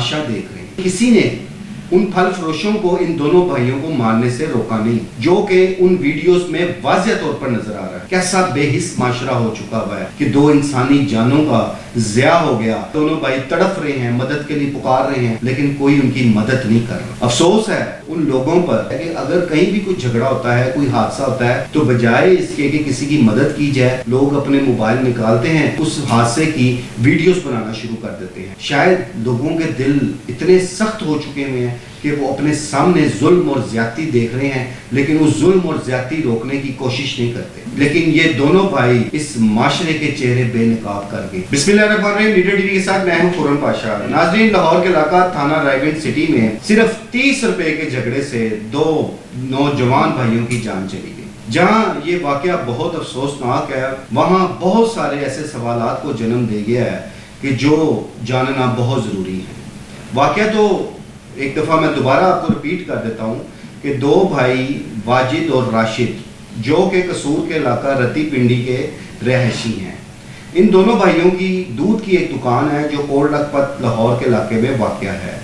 तमाशा देख रहे हैं। किसी ने उन फल फरोशों को इन दोनों भाइयों को मारने से रोका नहीं, जो कि उन वीडियोस में वाज़ेह तौर पर नजर आ रहा है। कैसा बेहिस माशरा हो चुका हुआ है कि दो इंसानी जानों का ज़िया हो गया। दोनों भाई तड़प रहे हैं, मदद के लिए पुकार रहे हैं, लेकिन कोई उनकी मदद नहीं कर रहा। अफसोस है उन लोगों पर कि अगर कहीं भी कुछ झगड़ा होता है, कोई हादसा होता है, तो बजाय इसके कि किसी की मदद की जाए, लोग अपने मोबाइल निकालते हैं, उस हादसे की वीडियोस बनाना शुरू कर देते हैं। शायद लोगों के दिल इतने सख्त हो चुके हुए हैं कि वो अपने सामने जुल्म और ज्यादती देख रहे हैं, लेकिन उस जुल्म और ज्यादती रोकने की कोशिश नहीं करते। लेकिन ये दोनों भाई इस माशरे के चेहरे बेनकाब कर गए। बिस्मिल्लाहिर्रहमानिर्रहीम, लीडर टीवी के साथ मैं हूं फुरन पाशा। नाज़रीन, लाहौर के इलाका थाना रायगंज सिटी में सिर्फ 30 रुपए के झगड़े से दो नौजवान भाइयों की जान चली गई। जहां ये वाकया बहुत अफसोसनाक है, वहां बहुत सारे ऐसे सवालात को जन्म दे गया है कि जो जानना बहुत जरूरी है। वाकया तो एक दफ़ा मैं दोबारा आपको रिपीट कर देता हूँ कि दो भाई वाजिद और राशिद, जो कि कसूर के इलाका रती पिंडी के रहशी हैं, इन दोनों भाइयों की दूध की एक दुकान है जो कोट लखपत लाहौर के इलाके में वाक़या है।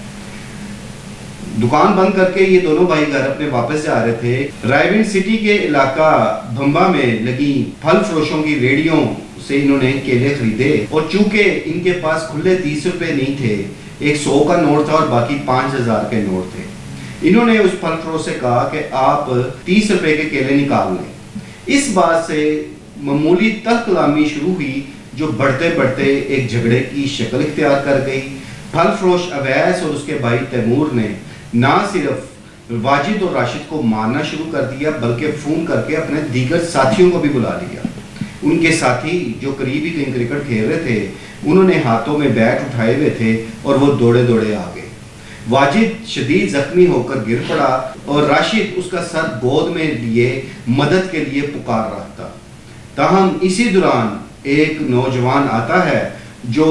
दुकान बंद करके ये दोनों भाई घर अपने वापस जा रहे थे। रायगंज सिटी के इलाका भंबा में लगी फल फरोशों की रेडियों से इन्होंने केले खरीदे, और चूंकि इनके पास खुले 30 रुपए नहीं थे, एक 100 का नोट था और बाकी 5000 के नोट थे। इन्होंने उस फल फरोश से कहा कि आप 30 रुपए के केले निकाल लें। इस बात से मामूली तलकलामी शुरू हुई, जो बढ़ते बढ़ते एक झगड़े की शक्ल इख्तियार कर गई। फल फरोश अवैस और उसके भाई तैमूर ने ना सिर्फ वाजिद और राशिद को मारना शुरू कर दिया, बल्कि फोन करके अपने दीगर साथियों को भी बुला लिया। उनके साथी जो करीबी कहीं क्रिकेट खेल रहे थे, उन्होंने हाथों में बैट उठाए हुए थे और वो दौड़े दौड़े आ गए। वाजिद शदीद जख्मी होकर गिर पड़ा और राशिद उसका सर गोद में लिए मदद के लिए पुकार रहा था। ताहम इसी दौरान एक नौजवान आता है जो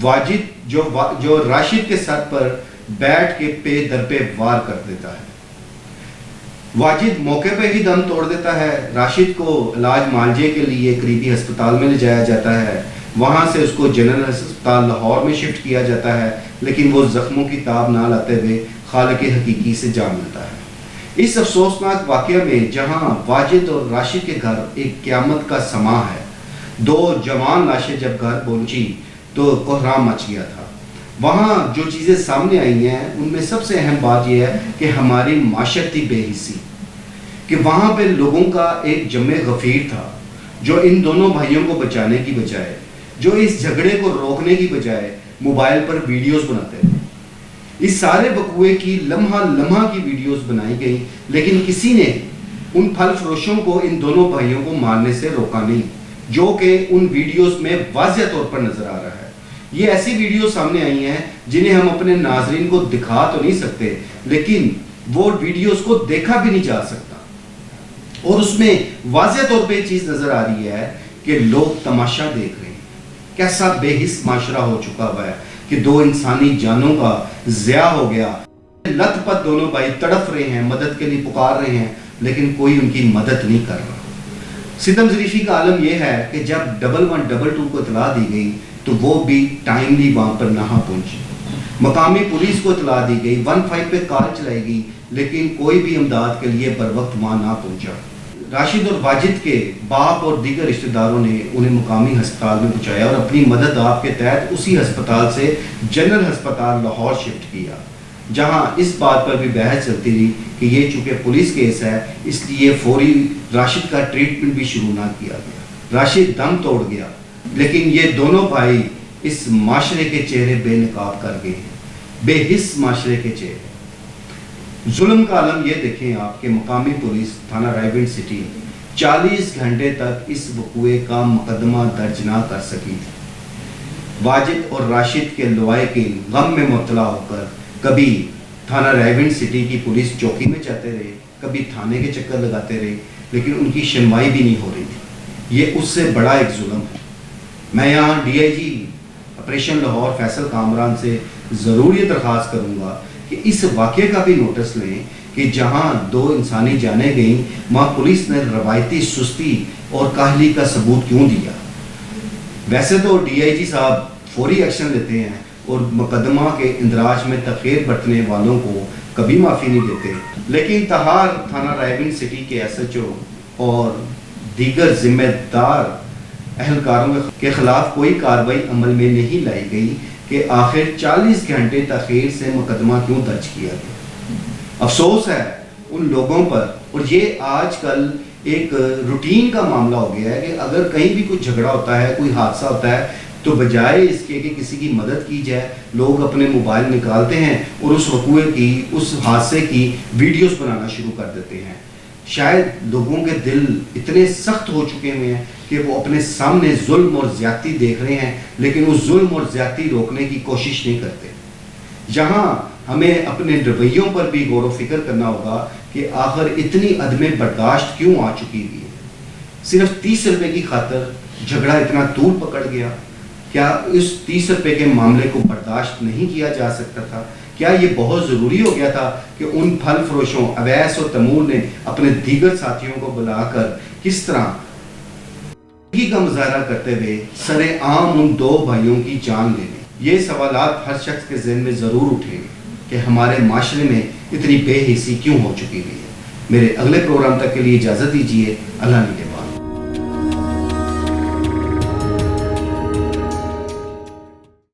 वाजिद जो राशिद के सर पर बैठ के पे दर पे वार कर देता है। वाजिद मौके पे ही दम तोड़ देता है। राशिद को इलाज मालजे के लिए करीबी अस्पताल में ले जाया जाता है। वहाँ से उसको जनरल अस्पताल लाहौर में शिफ्ट किया जाता है, लेकिन वो जख्मों की ताब ना लाते हुए खालिक हकीकी से जा मिलता है। इस अफसोसनाक वाक़या में जहाँ वाजिद और राशिद के घर एक क़यामत का समा है, दो जवान लाशें जब घर पहुँची तो कोहराम मच गया था। वहाँ जो चीज़ें सामने आई हैं, उनमें सबसे अहम बात यह है कि हमारी माशरती बेहिसी, कि वहाँ पे लोगों का एक जमे गफीर था जो इन दोनों भाइयों को बचाने की बजाय, जो इस झगड़े को रोकने की बजाय मोबाइल पर वीडियोस बनाते थे। इस सारे बकुए की लम्हा लम्हा की वीडियोस बनाई गई, लेकिन किसी ने उन फल फरोशों को इन दोनों भाइयों को मारने से रोका नहीं, जो कि उन वीडियोस में वाज़ेह तौर पर नजर आ रहा है। ये ऐसी वीडियो सामने आई हैं जिन्हें हम अपने नाजरीन को दिखा तो नहीं सकते, लेकिन वो वीडियोस को देखा भी नहीं जा सकता। और उसमें वाज़ेह तौर पे चीज़ नजर आ रही है कि लोग तमाशा देख रहे हैं। कैसा बेहिस माशरा हो चुका हुआ है कि दो इंसानी जानों का ज़िया हो गया। लथपथ दोनों भाई तड़प रहे हैं, मदद के लिए पुकार रहे हैं, लेकिन कोई उनकी मदद नहीं कर रहा। सितम ज़रीफ़ी का आलम यह है कि जब 1112 को इतला दी गई तो वो भी टाइमली वहाँ पर ना पहुँची। मकामी पुलिस को इतला दी गई, 15 पे कार चलाई गई, लेकिन कोई भी इमदाद के लिए बर वक्त वहाँ ना पहुँचा। राशिद और वाजिद के बाप और दीगर रिश्तेदारों ने उन्हें मुकामी अस्पताल में पहुँचाया और अपनी मदद आपके तहत उसी अस्पताल से जनरल अस्पताल लाहौर शिफ्ट किया, जहाँ इस बात पर भी बहस चलती रही कि ये चूँकि पुलिस केस है, इसलिए फौरी राशिद का ट्रीटमेंट भी शुरू ना किया गया। राशिद दम तोड़ गया, लेकिन ये दोनों भाई इस माशरे के चेहरे बेनकाब कर गए हैं, बेहिस माशरे के चेहरे। जुल्म का आलम ये देखें आप कि मकामी पुलिस थाना रायगंज सिटी 40 घंटे तक इस वक़ूए का मुकदमा दर्ज ना कर सकी। वाजिद और राशिद के लवाहिकीन गम में मुब्तला होकर कभी थाना रायगंज सिटी की पुलिस चौकी में जाते रहे, कभी थाने के चक्कर लगाते रहे, लेकिन उनकी सुनवाई भी नहीं हो रही थी। ये उससे बड़ा एक जुल्म है। मैं यहाँ DIG ऑपरेशन लाहौर फैसल कामरान से ज़रूर ये दरख्वास्त करूँगा कि इस वाक़े का भी नोटिस लें कि जहाँ दो इंसानी जाने गई, वहाँ पुलिस ने रवायती सुस्ती और काहली का सबूत क्यों दिया। वैसे तो DIG साहब फौरी एक्शन लेते हैं, اور مقدمہ کے اندراج میں تاخیر برتنے والوں کو کبھی معافی نہیں دیتے، لیکن تہار تھانہ رائے گنج سٹی کے ایس ایچ او اور دیگر ذمہ دار اہلکاروں کے خلاف کوئی کارروائی عمل میں نہیں لائی گئی کہ آخر 40 گھنٹے تاخیر سے مقدمہ کیوں درج کیا گیا۔ افسوس ہے ان لوگوں پر، اور یہ آج کل ایک روٹین کا معاملہ ہو گیا ہے کہ اگر کہیں بھی کوئی جھگڑا ہوتا ہے، کوئی حادثہ ہوتا ہے، تو بجائے اس کے کہ کسی کی مدد کی جائے، لوگ اپنے موبائل نکالتے ہیں اور اس وقوع کی، اس حادثے کی ویڈیوز بنانا شروع کر دیتے ہیں۔ شاید لوگوں کے دل اتنے سخت ہو چکے ہوئے ہیں کہ وہ اپنے سامنے ظلم اور زیادتی دیکھ رہے ہیں، لیکن اس ظلم اور زیادتی روکنے کی کوشش نہیں کرتے۔ جہاں ہمیں اپنے رویوں پر بھی غور و فکر کرنا ہوگا کہ آخر اتنی عدم برداشت کیوں آ چکی ہوئی ہے۔ صرف 30 روپے کی خاطر جھگڑا اتنا طول پکڑ گیا۔ کیا اس 30 روپے کے معاملے کو برداشت نہیں کیا جا سکتا تھا؟ کیا یہ بہت ضروری ہو گیا تھا کہ ان پھل فروشوں اویس اور تیمور نے اپنے دیگر ساتھیوں کو بلا کر کس طرح کا مظاہرہ کرتے ہوئے سر عام ان دو بھائیوں کی جان لے لی؟ یہ سوالات ہر شخص کے ذہن میں ضرور اٹھیں گے کہ ہمارے معاشرے میں اتنی بے حسی کیوں ہو چکی ہوئی ہے۔ میرے اگلے پروگرام تک کے لیے اجازت دیجیے۔ اللہ نے